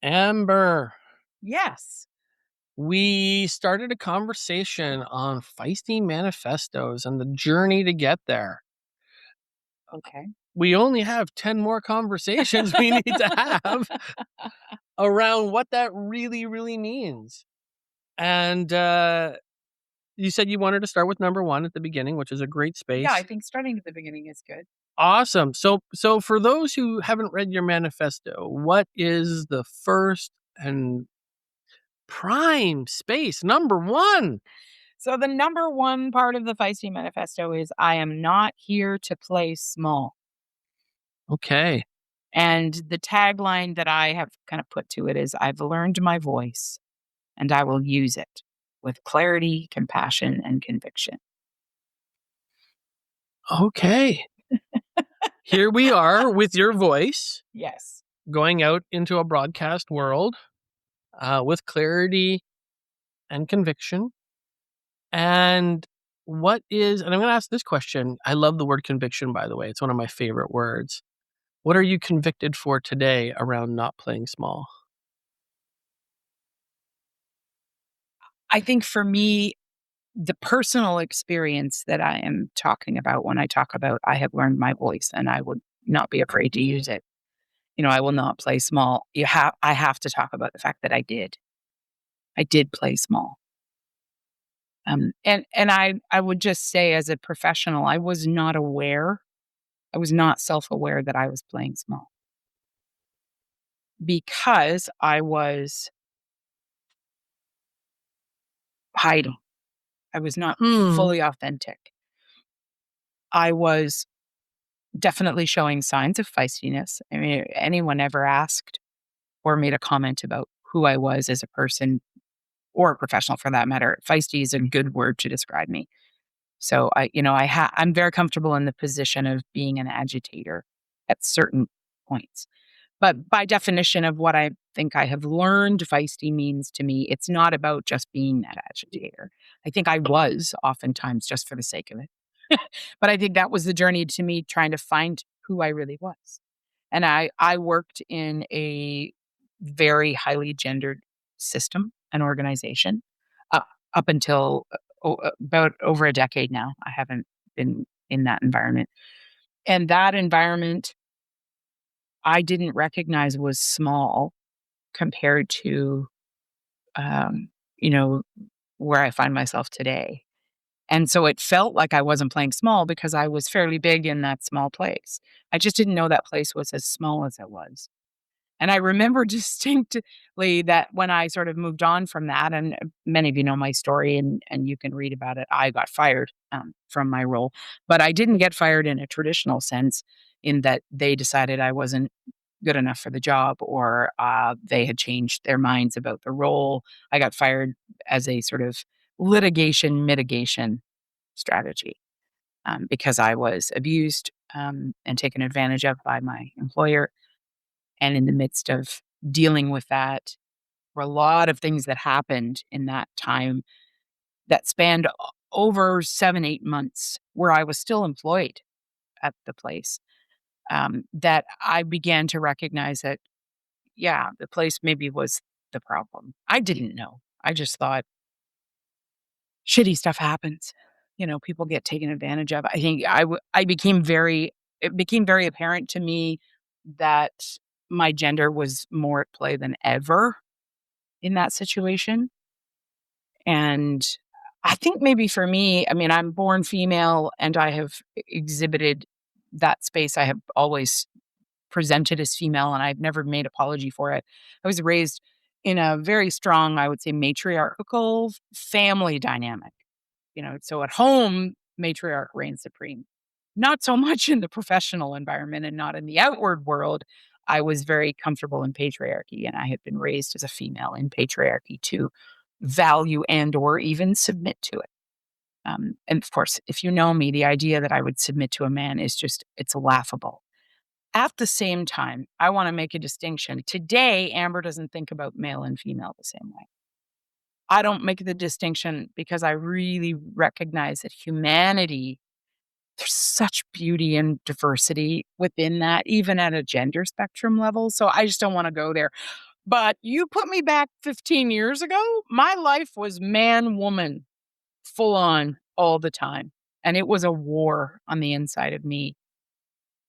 Amber, Yes. we started a conversation on Feisty Manifestos and the journey to get there. Okay. We only have 10 more conversations we need to have around what that really, really means. And you said you wanted to start with number one at the beginning, which is a great Yeah, I space. think starting at the beginning is good. Awesome. So for those who haven't read your manifesto, what is the first and prime space number one? So the number one part of the Feisty Manifesto is I am not here to play small. Okay. And the tagline that I have kind of put to it is I've learned my voice and I will use it with clarity, compassion, and conviction. Okay. Here we are with your voice Yes. going out into a broadcast world with clarity and conviction. And and I'm going to ask this question. I love the word conviction, by the way. It's one of my favorite words. What are you convicted for today around not playing small? I think for me, the personal experience that I am talking about when I talk about I have learned my voice and I would not be afraid to use it. I will not play small. I have to talk about the fact that I did. I did play small. And I would just say as a professional, I was not aware. I was not self-aware that I was playing small because I was hiding. I was not Hmm. fully authentic. I was definitely showing signs of feistiness. I mean, anyone ever asked or made a comment about who I was as a person or a professional for that matter, feisty is a good word to describe me. So I'm very comfortable in the position of being an agitator at certain points. But by definition of what I think I have learned feisty means to me, it's not about just being that agitator. I think I was oftentimes just for the sake of it. But I think that was the journey to me trying to find who I really was. And I worked in a very highly gendered system and organization up until about over a decade now. I haven't been in that environment. And that environment I didn't recognize was small compared to, um, you know, where I find myself today. And so it felt like I wasn't playing small because I was fairly big in that small place. I just didn't know that place was as small as it was. And I remember distinctly that when I sort of moved on from that, and many of you know my story and you can read about it, I got fired from my role. But I didn't get fired in a traditional sense, in that they decided I wasn't good enough for the job or they had changed their minds about the role. I got fired as a sort of litigation mitigation strategy because I was abused and taken advantage of by my employer. And in the midst of dealing with that, were a lot of things that happened in that time that spanned over 7, 8 months where I was still employed at the place, that I began to recognize that, yeah, the place maybe was the problem. I didn't know. I just thought shitty stuff happens. People get taken advantage of. I think I became it became very apparent to me that my gender was more at play than ever in that situation. And I think maybe for me, I mean, I'm born female and I have exhibited that space. I have always presented as female and I've never made apology for it. I was raised in a very strong, I would say, matriarchal family dynamic. So at home, matriarch reigns supreme. Not so much in the professional environment and not in the outward world. I was very comfortable in patriarchy and I had been raised as a female in patriarchy to value and or even submit to it. And of course, if you know me, the idea that I would submit to a man is just, it's laughable. At the same time, I want to make a distinction. Today, Amber doesn't think about male and female the same way. I don't make the distinction because I really recognize that humanity, there's such beauty and diversity within that, even at a gender spectrum level. So I just don't want to go there. But you put me back 15 years ago, my life was man, woman, full on all the time. And it was a war on the inside of me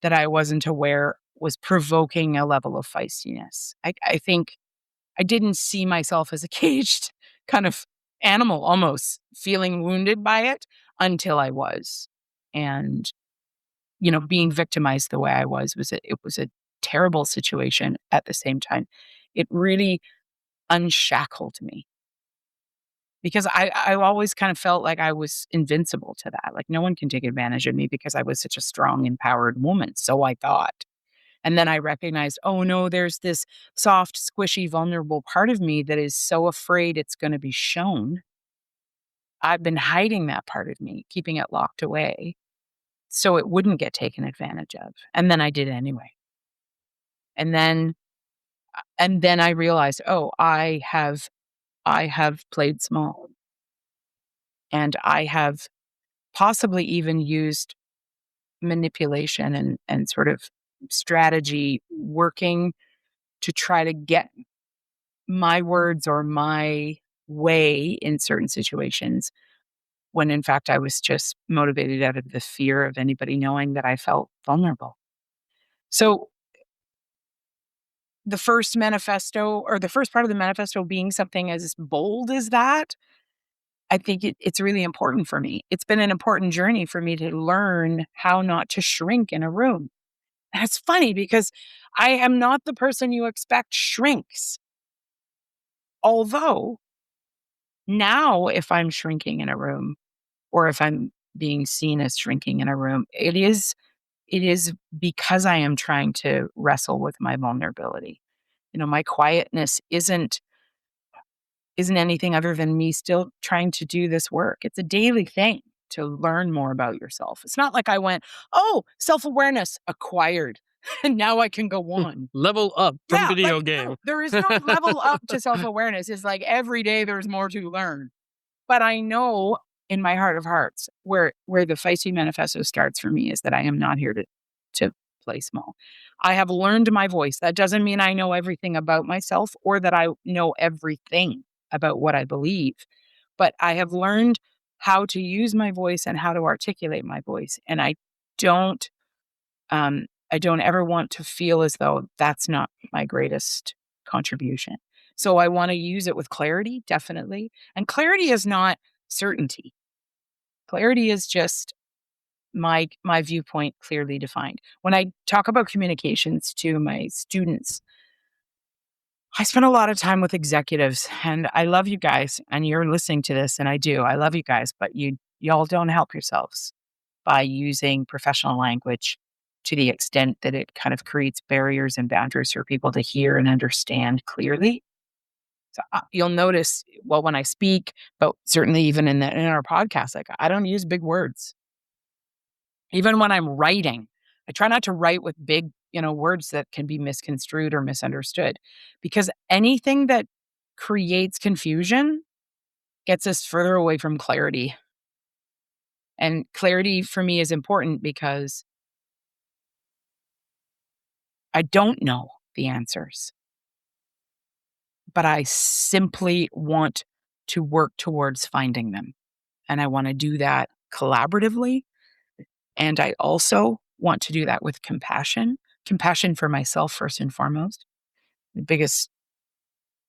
that I wasn't aware was provoking a level of feistiness. I think I didn't see myself as a caged kind of animal, almost feeling wounded by it until I was. And, being victimized the way I it was a terrible situation at the same time. It really unshackled me because I always kind of felt like I was invincible to that. Like no one can take advantage of me because I was such a strong, empowered woman. So I thought. And then I recognized, oh no, there's this soft, squishy, vulnerable part of me that is so afraid it's going to be shown. I've been hiding that part of me, keeping it locked away so it wouldn't get taken advantage of. And then I did anyway. And then I realized, oh, I have played small and I have possibly even used manipulation and sort of strategy working to try to get my words or my way in certain situations when in fact I was just motivated out of the fear of anybody knowing that I felt vulnerable. So the first manifesto or the first part of the manifesto being something as bold as that, I think it's really important for me. It's been an important journey for me to learn how not to shrink in a room. And it's funny because I am not the person you expect shrinks. Although now, if I'm shrinking in a room or if I'm being seen as shrinking in a room, it is because I am trying to wrestle with my vulnerability. My quietness isn't anything other than me still trying to do this work. It's a daily thing to learn more about yourself. It's not like I went, "Oh, self-awareness acquired, and now I can go on." Level up from Yeah, video like, game. no, there is no level up to self-awareness. It's like every day there's more to learn. But I know in my heart of hearts where the Feisty Manifesto starts for me is that I am not here to play small. I have learned my voice. That doesn't mean I know everything about myself or that I know everything about what I believe, but I have learned how to use my voice and how to articulate my voice. And don't I don't ever want to feel as though that's not my greatest contribution. So I want to use it with clarity, definitely. And clarity is not certainty. Clarity is just my viewpoint clearly defined. When I talk about communications to my students, I spend a lot of time with executives and I love you guys and you're listening to this and I do. I love you guys, but y'all don't help yourselves by using professional language to the extent that it kind of creates barriers and boundaries for people to hear and understand clearly. So you'll notice, well, when I speak, but certainly even in our podcast, like I don't use big words. Even when I'm writing, I try not to write with big, words that can be misconstrued or misunderstood, because anything that creates confusion gets us further away from clarity. And clarity for me is important because I don't know the answers, but I simply want to work towards finding them. And I want to do that collaboratively. And I also want to do that with compassion for myself, first and foremost. The biggest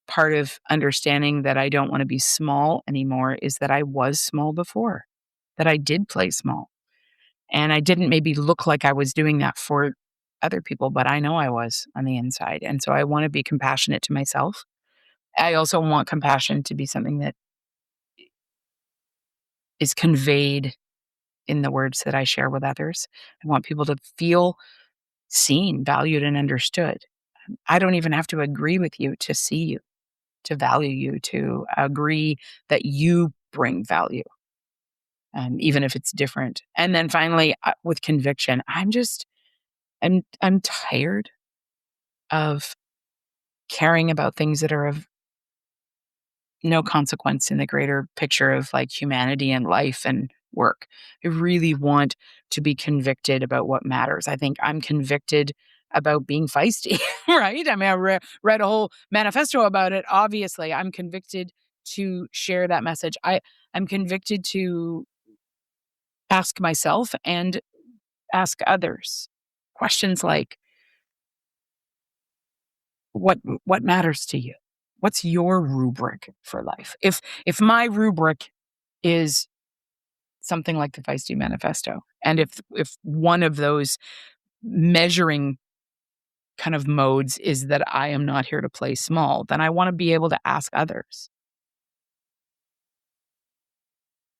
part of understanding that I don't want to be small anymore is that I was small before, that I did play small. And I didn't maybe look like I was doing that for other people, but I know I was on the inside. And so I want to be compassionate to myself. I also want compassion to be something that is conveyed in the words that I share with others. I want people to feel seen, valued, and understood. I don't even have to agree with you to see you, to value you, to agree that you bring value, even if it's different. And then finally, with conviction, I'm tired of caring about things that are of no consequence in the greater picture of like humanity and life and work. I really want to be convicted about what matters. I think I'm convicted about being feisty, right? I mean, I read a whole manifesto about it. Obviously, I'm convicted to share that message. I'm convicted to ask myself and ask others questions like, what matters to you? What's your rubric for life? If my rubric is something like the Feisty Manifesto, and if one of those measuring kind of modes is that I am not here to play small, then I want to be able to ask others,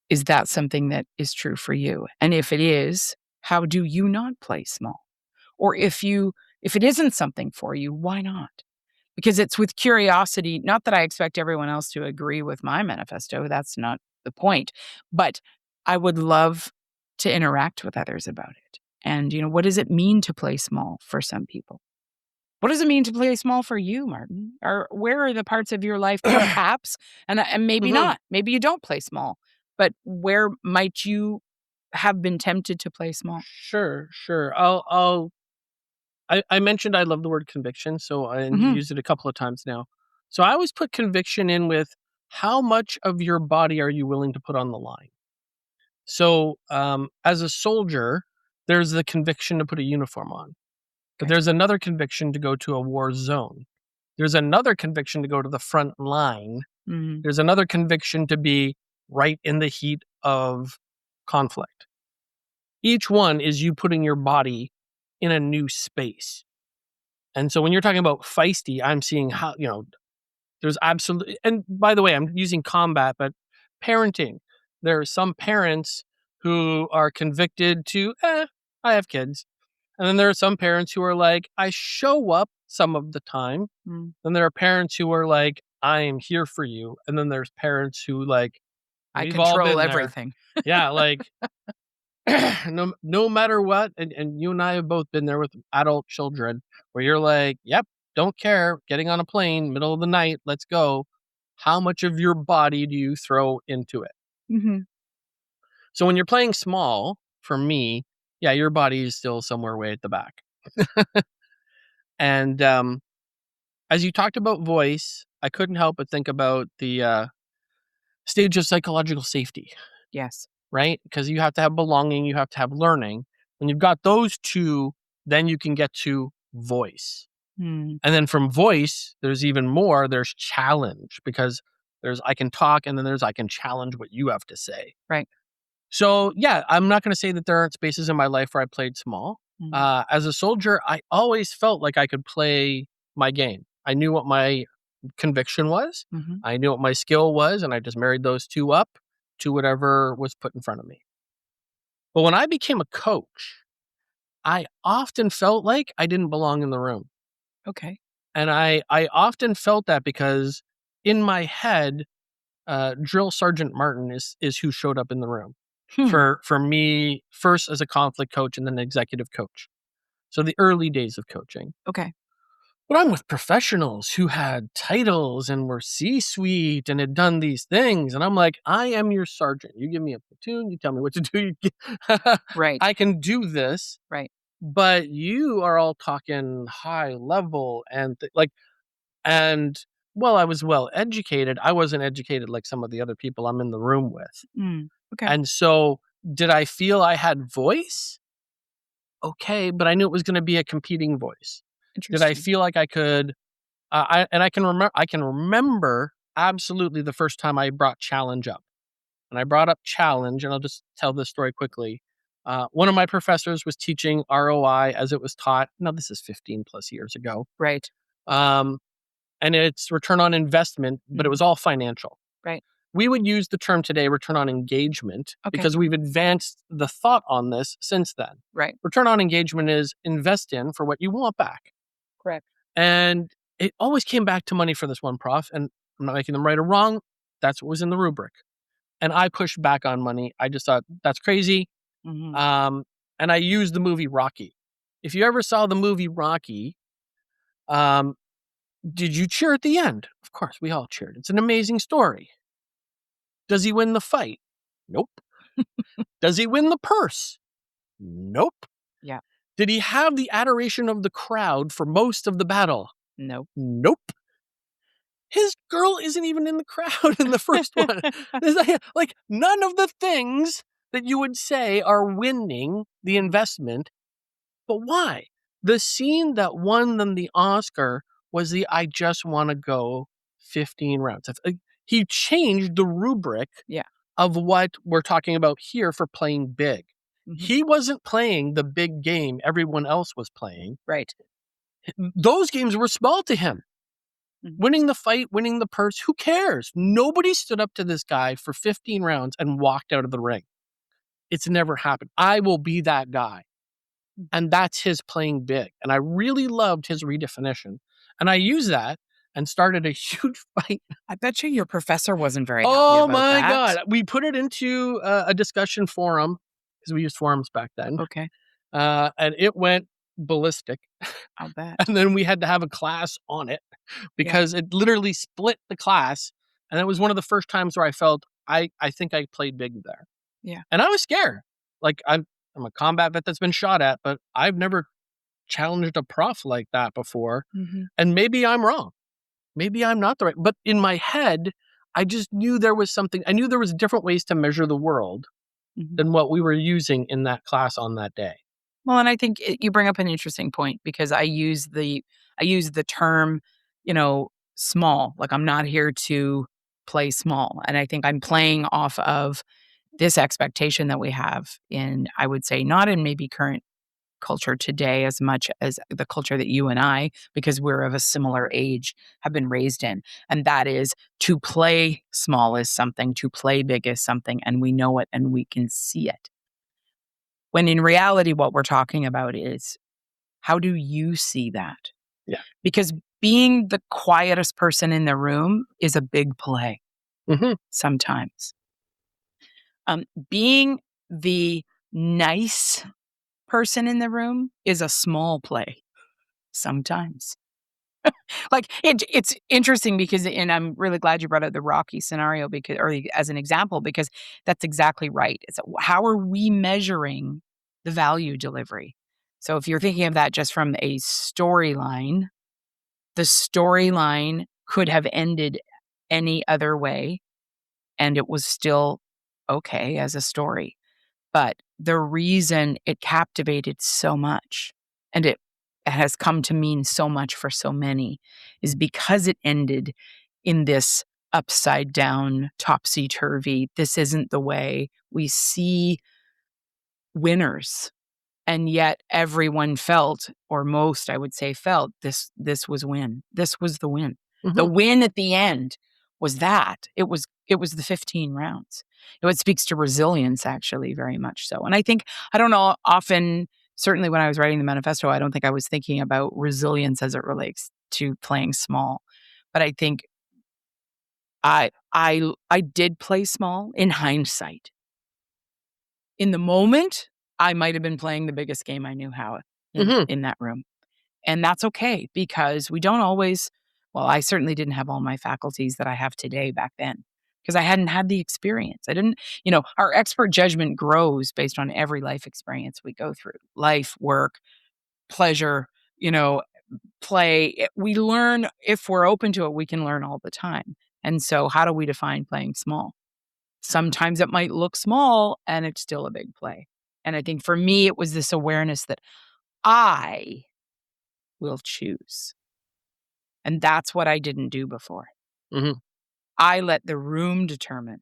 is that something that is true for you? And if it is, how do you not play small? Or if it isn't something for you, why not? Because it's with curiosity, not that I expect everyone else to agree with my manifesto, that's not the point, but I would love to interact with others about it. And, what does it mean to play small for some people? What does it mean to play small for you, Martin? Or where are the parts of your life perhaps, and maybe Mhm. not, maybe you don't play small, but where might you have been tempted to play small? Sure, sure. I mentioned I love the word conviction, so and you Mhm. used it a couple of times now. So I always put conviction in with how much of your body are you willing to put on the line? So, as a soldier, there's the conviction to put a uniform on, but Okay. there's another conviction to go to a war zone. There's another conviction to go to the front line. Mhm. There's another conviction to be right in the heat of conflict. Each one is you putting your body in a new space. And so when you're talking about feisty, I'm seeing how, there's absolutely, and by the way, I'm using combat, but parenting. There are some parents who are convicted to, I have kids. And then there are some parents who are like, I show up some of the time. Mm. Then there are parents who are like, I am here for you. And then there's parents who like, I we've all control been there. everything. Yeah, like no matter what, and you and I have both been there with adult children where you're like, yep, don't care, getting on a plane, middle of the night, let's go. How much of your body do you throw into it? Mhm. So when you're playing small, for me, yeah, your body is still somewhere way at the back. And as you talked about voice, I couldn't help but think about the stage of psychological safety, Yes. right? Because you have to have belonging, you have to have learning. When you've got those two, then you can get to voice. Mm. And then from voice, there's even more. There's challenge because there's I can talk and then there's I can challenge what you have to say. Right. So yeah, I'm not going to say that there aren't spaces in my life where I played small. Mm. As a soldier, I always felt like I could play my game. I knew what my conviction was. Mhm. I knew what my skill was, and I just married those two up to whatever was put in front of me. But when I became a coach, I often felt like I didn't belong in the room. Okay. And I often felt that because in my head, Drill Sergeant Martin is who showed up in the room Hmm. for me first as a conflict coach and then executive coach. So the early days of coaching. Okay. But I'm with professionals who had titles and were C-suite and had done these things. And I'm like, I am your sergeant. You give me a platoon, you tell me what to do. Right. I can do this, Right. but you are all talking high level and and well, I was well educated. I wasn't educated like some of the other people I'm in the room with. Mm. Okay. And so did I feel I had voice? Okay, but I knew it was going to be a competing voice. Did I Interesting. feel like I could I can remember absolutely the first time I brought challenge up. And I brought up challenge, and I'll just tell this story quickly. One of my professors was teaching ROI as it was taught. Now, this is 15 plus years ago. Right. Um, and it's return on investment, but it Mhm. was all financial. Right. We would use the term today return on engagement Okay. because we've advanced the thought on this since then. Right. Return on engagement is invest in for what you want back. Correct. And it always came back to money for this one prof. And I'm not making them right or wrong. That's what was in the rubric. And I pushed back on money. I just thought that's crazy. Mhm. Um, and I used the movie Rocky. If you ever saw the movie Rocky, um, did you cheer at the end? Of course, we all cheered. It's an amazing story. Does he win the fight? Nope. Does he win the purse? Nope. Yeah. Did he have the adoration of the crowd for most of the battle? Nope. Nope. His girl isn't even in the crowd in the first one. Like, none of the things that you would say are winning the investment. But why? The scene that won them the Oscar was the I just want to go 15 rounds. He changed the rubric Yeah. of what we're talking about here for playing big. Mhm. He wasn't playing the big game everyone else was playing. Right. Those games were small to him. Mhm. Winning the fight, winning the purse, who cares? Nobody stood up to this guy for 15 rounds and walked out of the ring. It's never happened. I will be that guy. And that's his playing big. And I really loved his redefinition. And I used that and started a huge fight. I bet you your professor wasn't very happy Oh about my that. God. We put it into a discussion forum because we used forums back then. Okay. And it went ballistic. I'll bet. And then we had to have a class on it because it literally split the class. And it was one of the first times where I felt I think I played big there. Yeah. And I was scared. Like I'm a combat vet that's been shot at, but I've never challenged a prof like that before. Mm-hmm. And maybe I'm wrong. Maybe I'm not the right. But in my head, I just knew there was something. I knew there was different ways to measure the world Mm-hmm. than what we were using in that class on that day. Well, and I think you bring up an interesting point because I use the term, small. Like I'm not here to play small, and I think I'm playing off of this expectation that we have in, I would say, not in maybe current culture today as much as the culture that you and I, because we're of a similar age, have been raised in. And that is to play small is something, to play big is something, and we know it and we can see it. When in reality, what we're talking about is how do you see that? Yeah. Because being the quietest person in the room is a big play sometimes. Being the nice person in the room is a small play sometimes. Like it's interesting because, and I'm really glad you brought up the Rocky scenario because, or as an example, because that's exactly right. It's how are we measuring the value delivery? So if you're thinking of that just from a storyline, the storyline could have ended any other way, and it was still okay as a story. But the reason it captivated so much and it has come to mean so much for so many is because it ended in this upside down, topsy turvy. This isn't the way we see winners. And yet everyone felt, or most I would say felt, this was win. This was the win. The win at the end was that. It was the 15 rounds. It speaks to resilience, actually, very much so. And I think, I don't know, often, certainly when I was writing the manifesto, I don't think I was thinking about resilience as it relates to playing small. But I think I did play small in hindsight. In the moment, I might have been playing the biggest game I knew how in that room. And that's okay because we don't always, well, I certainly didn't have all my faculties that I have today back then because I hadn't had the experience. I didn't, our expert judgment grows based on every life experience we go through, life, work, pleasure, play. We learn, if we're open to it, we can learn all the time. And so how do we define playing small? Sometimes it might look small and it's still a big play. And I think for me, it was this awareness that I will choose. And that's what I didn't do before. I let the room determine.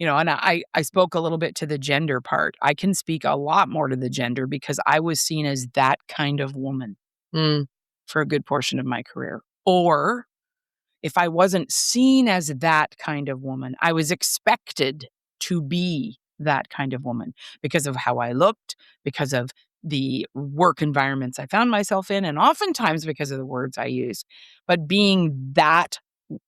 And I spoke a little bit to the gender part. I can speak a lot more to the gender because I was seen as that kind of woman for a good portion of my career. Or if I wasn't seen as that kind of woman, I was expected to be that kind of woman because of how I looked, because of the work environments I found myself in, and oftentimes because of the words I used. But being that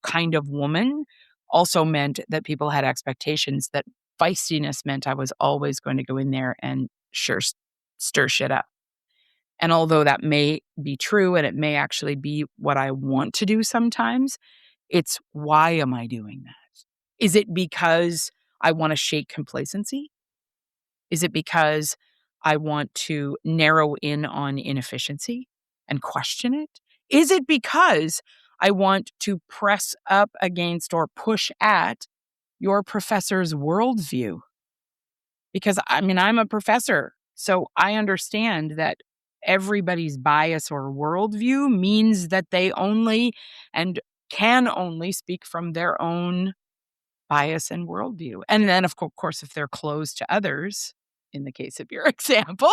kind of woman also meant that people had expectations that feistiness meant I was always going to go in there and stir shit up. And although that may be true and it may actually be what I want to do sometimes, it's why am I doing that? Is it because I want to shake complacency? Is it because I want to narrow in on inefficiency and question it? Is it because I want to press up against or push at your professor's worldview? Because I mean, I'm a professor, so I understand that everybody's bias or worldview means that they only and can only speak from their own bias and worldview. And then, of course, if they're closed to others, in the case of your example,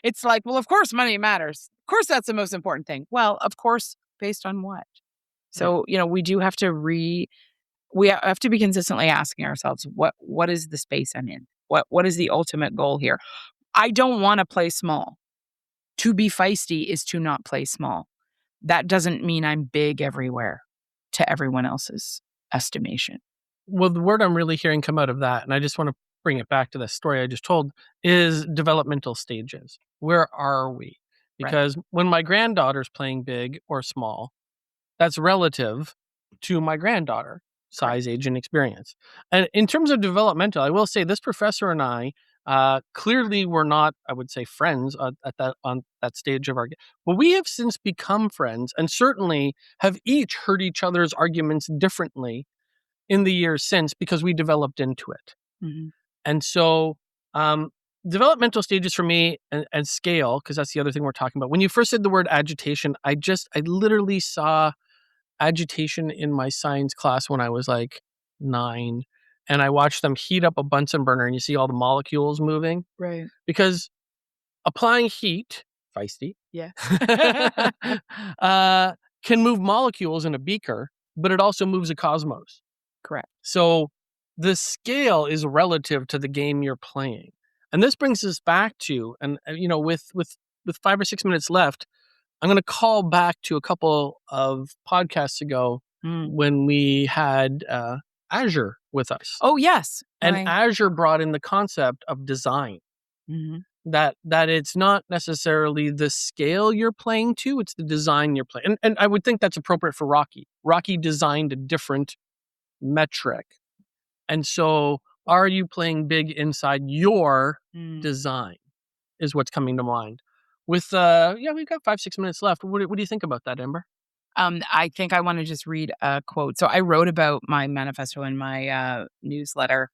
it's like, well, of course, money matters. Of course, that's the most important thing. Well, of course, based on what? Yeah. So, we do have to we have to be consistently asking ourselves, what is the space I'm in? What is the ultimate goal here? I don't want to play small. To be feisty is to not play small. That doesn't mean I'm big everywhere to everyone else's estimation. Well, the word I'm really hearing come out of that, and I just want to bring it back to the story I just told, is developmental stages. Where are we? Right. Because when my granddaughter's playing big or small, that's relative to my granddaughter, Correct. size, age, and experience. And in terms of developmental, I will say this professor and I clearly were not, I would say, friends at that on that stage of our. But we have since become friends, and certainly have each heard each other's arguments differently in the years since because we developed into it. Mhm. And so, um, developmental stages for me and scale, because that's the other thing we're talking about. When you first said the word agitation, I literally saw agitation in my science class when I was like 9, and I watched them heat up a Bunsen burner, and you see all the molecules moving Right. because applying heat, feisty, Yeah. uh, can move molecules in a beaker, but it also moves a cosmos. Correct. So the scale is relative to the game you're playing. And this brings us back to, and with 5 or 6 minutes left, I'm going to call back to a couple of podcasts ago Mm. when we had Azure with us. Oh, yes. And Azure brought in the concept of design, Mhm. that it's not necessarily the scale you're playing to, it's the design you're playing. And I would think that's appropriate for Rocky. Rocky designed a different metric. And so, are you playing big inside your Mm. design is what's coming to mind. With, we've got 5, 6 minutes left. What do you think about that, Amber? I think I wanna just read a quote. So I wrote about my manifesto in my, newsletter,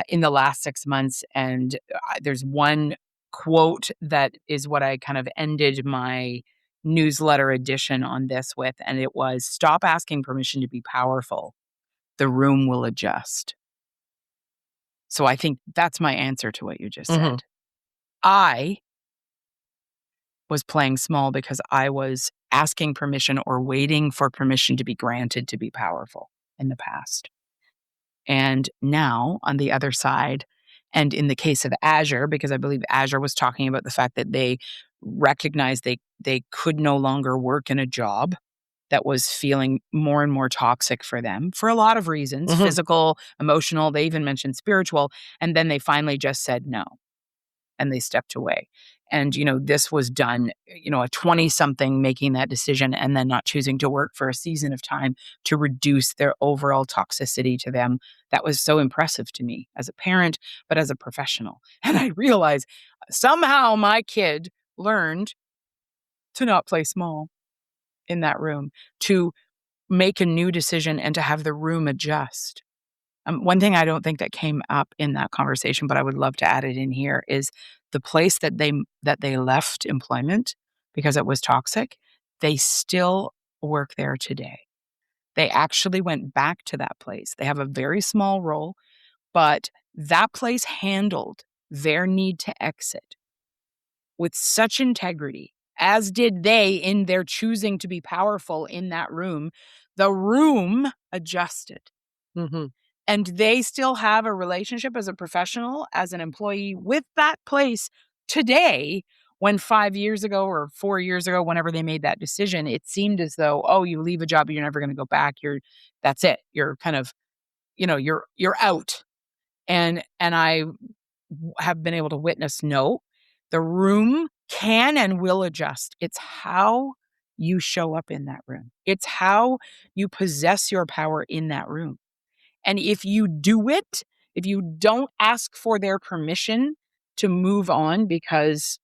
in the last 6 months, and, there's one quote that is what I kind of ended my newsletter edition on this with, and it was, "Stop asking permission to be powerful. The room will adjust." So I think that's my answer to what you just Mhm. said. I was playing small because I was asking permission or waiting for permission to be granted to be powerful in the past. And now on the other side, and in the case of Azure, because I believe Azure was talking about the fact that they recognized they could no longer work in a job that was feeling more and more toxic for them for a lot of reasons, Mhm. physical, emotional, they even mentioned spiritual, and then they finally just said no and they stepped away. And, this was done, a 20 something making that decision and then not choosing to work for a season of time to reduce their overall toxicity to them. That was so impressive to me as a parent, but as a professional. And I realized somehow my kid learned to not play small in that room, to make a new decision and to have the room adjust. One thing I don't think that came up in that conversation, but I would love to add it in here, is the place that they left employment because it was toxic, they still work there today. They actually went back to that place. They have a very small role, but that place handled their need to exit with such integrity, as did they in their choosing to be powerful in that room. The room adjusted. Mhm. And they still have a relationship as a professional, as an employee with that place today, when 5 years ago or 4 years ago, whenever they made that decision, it seemed as though, "Oh, you leave a job, you're never gonna go back. That's it. You're kind of, you're out." And I have been able to witness, no, the room can and will adjust. It's how you show up in that room. It's how you possess your power in that room. And if you do it, if you don't ask for their permission to move on because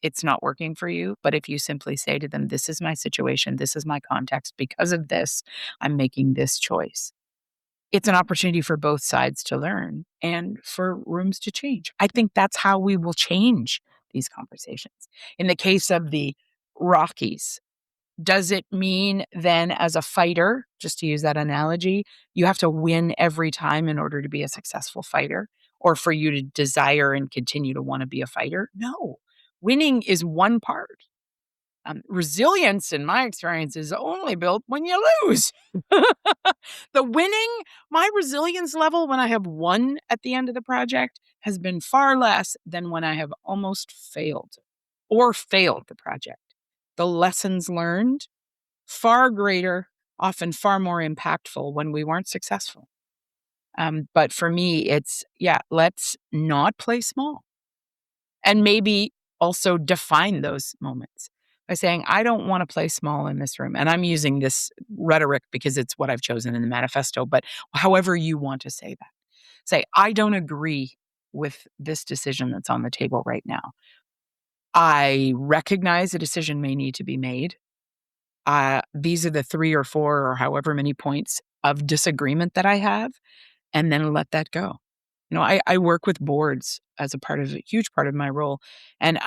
it's not working for you. But if you simply say to them, this is my situation, this is my context, because of this, I'm making this choice. It's an opportunity for both sides to learn and for rooms to change. I think that's how we will change these conversations. In the case of the Rockies, does it mean then, as a fighter, just to use that analogy, you have to win every time in order to be a successful fighter or for you to desire and continue to want to be a fighter? No. Winning is one part. Resilience, in my experience, is only built when you lose. The winning, my resilience level when I have won at the end of the project has been far less than when I have almost failed or failed the project. The lessons learned, far greater, often far more impactful when we weren't successful. But for me, it's, let's not play small and maybe also define those moments by saying, I don't want to play small in this room. And I'm using this rhetoric because it's what I've chosen in the manifesto, but however you want to say that, say, I don't agree with this decision that's on the table right now. I recognize a decision may need to be made. These are the 3 or 4 or however many points of disagreement that I have, and then let that go. I work with boards as a huge part of my role, and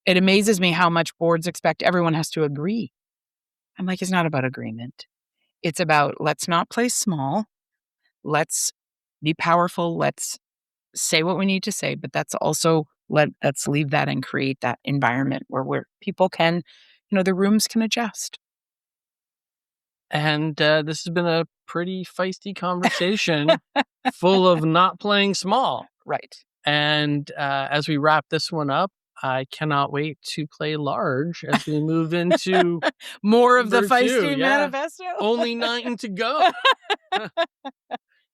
it amazes me how much boards expect everyone has to agree. I'm like, it's not about agreement. It's about, let's not play small. Let's be powerful. Let's say what we need to say, but that's also let's leave that and create that environment where people can, the rooms can adjust. And this has been a pretty feisty conversation full of not playing small. Right. And as we wrap this one up, I cannot wait to play large as we move into more of the number 2. Feisty Manifesto. Only 9 to go.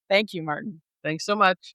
Thank you, Martin. Thanks so much.